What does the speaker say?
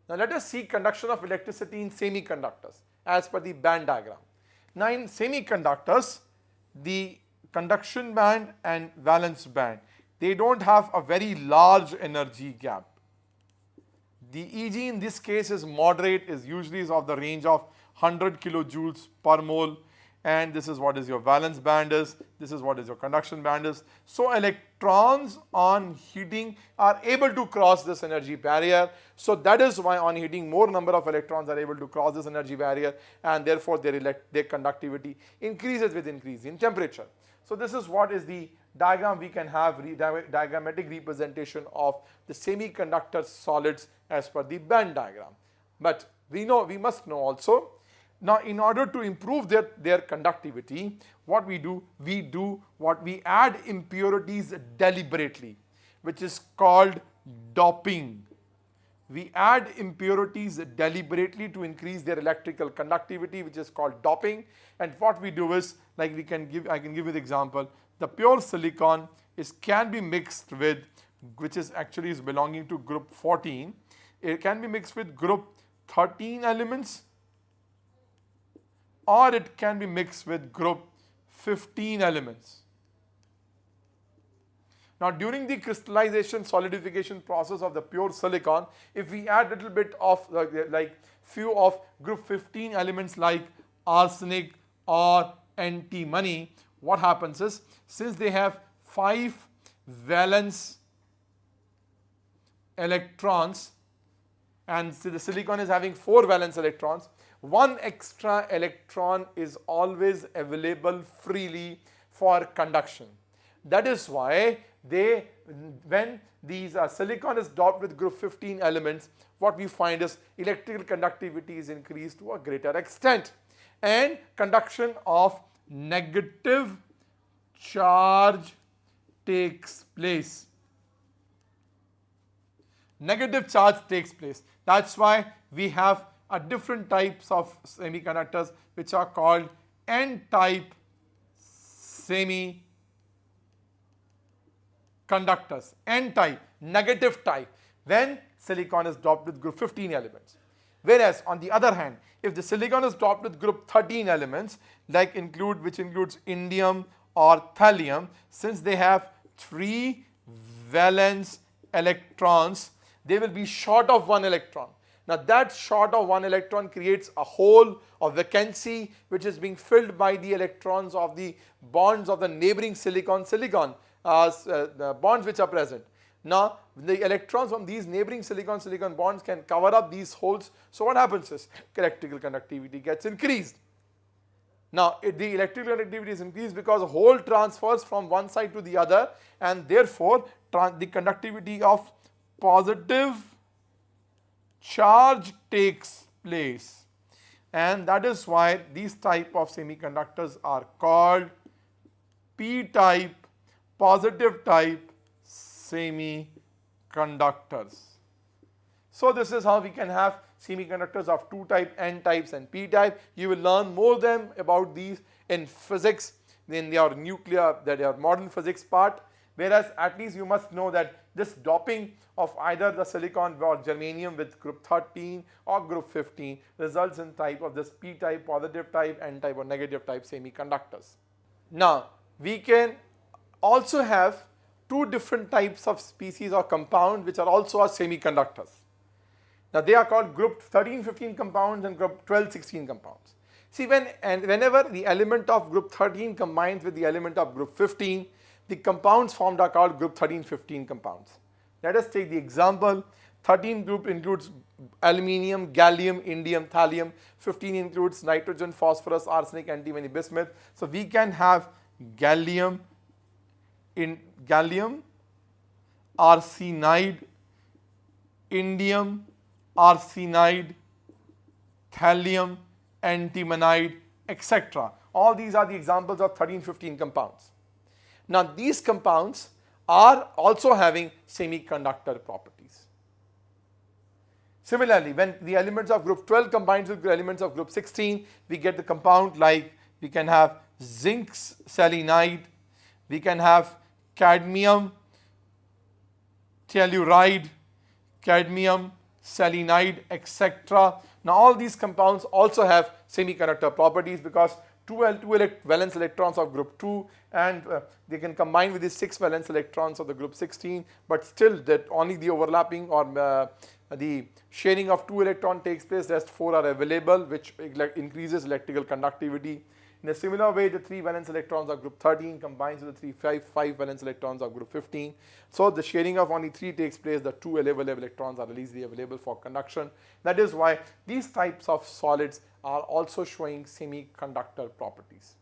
Now let us see conduction of electricity in semiconductors as per the band diagram. Now in semiconductors, the conduction band and valence band, they don't have a very large energy gap. The Eg in this case is moderate, is usually of the range of 100 kilojoules per mole, and this is what is your valence band is, this is what is your conduction band is. So electrons on heating are able to cross this energy barrier. So that is why on heating more number of electrons are able to cross this energy barrier, and therefore their conductivity increases with increase in temperature. So this is what is the diagram we can have, diagrammatic representation of the semiconductor solids as per the band diagram. But we must know also, now in order to improve their conductivity, what we do, we add impurities deliberately, which is called doping. We add impurities deliberately to increase their electrical conductivity, which is called doping. And what we do is, like I can give you the example, the pure silicon can be mixed with, which is actually belonging to group 14, it can be mixed with group 13 elements, or it can be mixed with group 15 elements. Now during the crystallization solidification process of the pure silicon, if we add a little bit of like few of group 15 elements like arsenic or antimony, what happens is, since they have 5 valence electrons and the silicon is having 4 valence electrons, 1 extra electron is always available freely for conduction. That is why when these silicon is doped with group 15 elements, what we find is electrical conductivity is increased to a greater extent, and conduction of negative charge takes place. Negative charge takes place. That's why we have different types of semiconductors which are called N-type semiconductors. N-type, negative type, when silicon is doped with group 15 elements. Whereas on the other hand, if the silicon is doped with group 13 elements, which includes indium or thallium, since they have 3 valence electrons, they will be short of 1 electron. Now that short of 1 electron creates a hole of vacancy which is being filled by the electrons of the bonds of the neighboring silicon the bonds which are present. Now the electrons from these neighboring silicon bonds can cover up these holes. So what happens is electrical conductivity gets increased. Now the electrical conductivity is increased because a hole transfers from one side to the other, and therefore the conductivity of positive charge takes place, and that is why these type of semiconductors are called p-type, positive type semiconductors. So this is how we can have semiconductors of 2 type, N types and p type. You will learn more about these in physics, in your modern physics part. Whereas at least you must know that this doping of either the silicon or germanium with group 13 or group 15 results in type of this p-type, positive type, n-type or negative type semiconductors. Now we can also have 2 different types of species or compound which are also semiconductors. Now they are called group 13-15 compounds and group 12-16 compounds. See, whenever the element of group 13 combines with the element of group 15, the compounds formed are called group 13-15 compounds. Let us take the example. 13 group includes aluminium, gallium, indium, thallium. 15 includes nitrogen, phosphorus, arsenic, antimony, bismuth. So we can have gallium, arsenide, indium, arsenide, thallium, antimonide, etc. All these are the examples of 13-15 compounds. Now these compounds are also having semiconductor properties. Similarly, when the elements of group 12 combines with the elements of group 16, we get the compound like we can have zinc selenide, we can have cadmium telluride, cadmium selenide, etc. Now all these compounds also have semiconductor properties because two valence electrons of group 2 and they can combine with the 6 valence electrons of the group 16, but still that only the overlapping or the sharing of 2 electron takes place, rest 4 are available, which increases electrical conductivity. In a similar way, the 3 valence electrons of group 13 combines with the 5 valence electrons of group 15. So the sharing of only 3 takes place, the 2 level electrons are released available for conduction. That is why these types of solids are also showing semiconductor properties.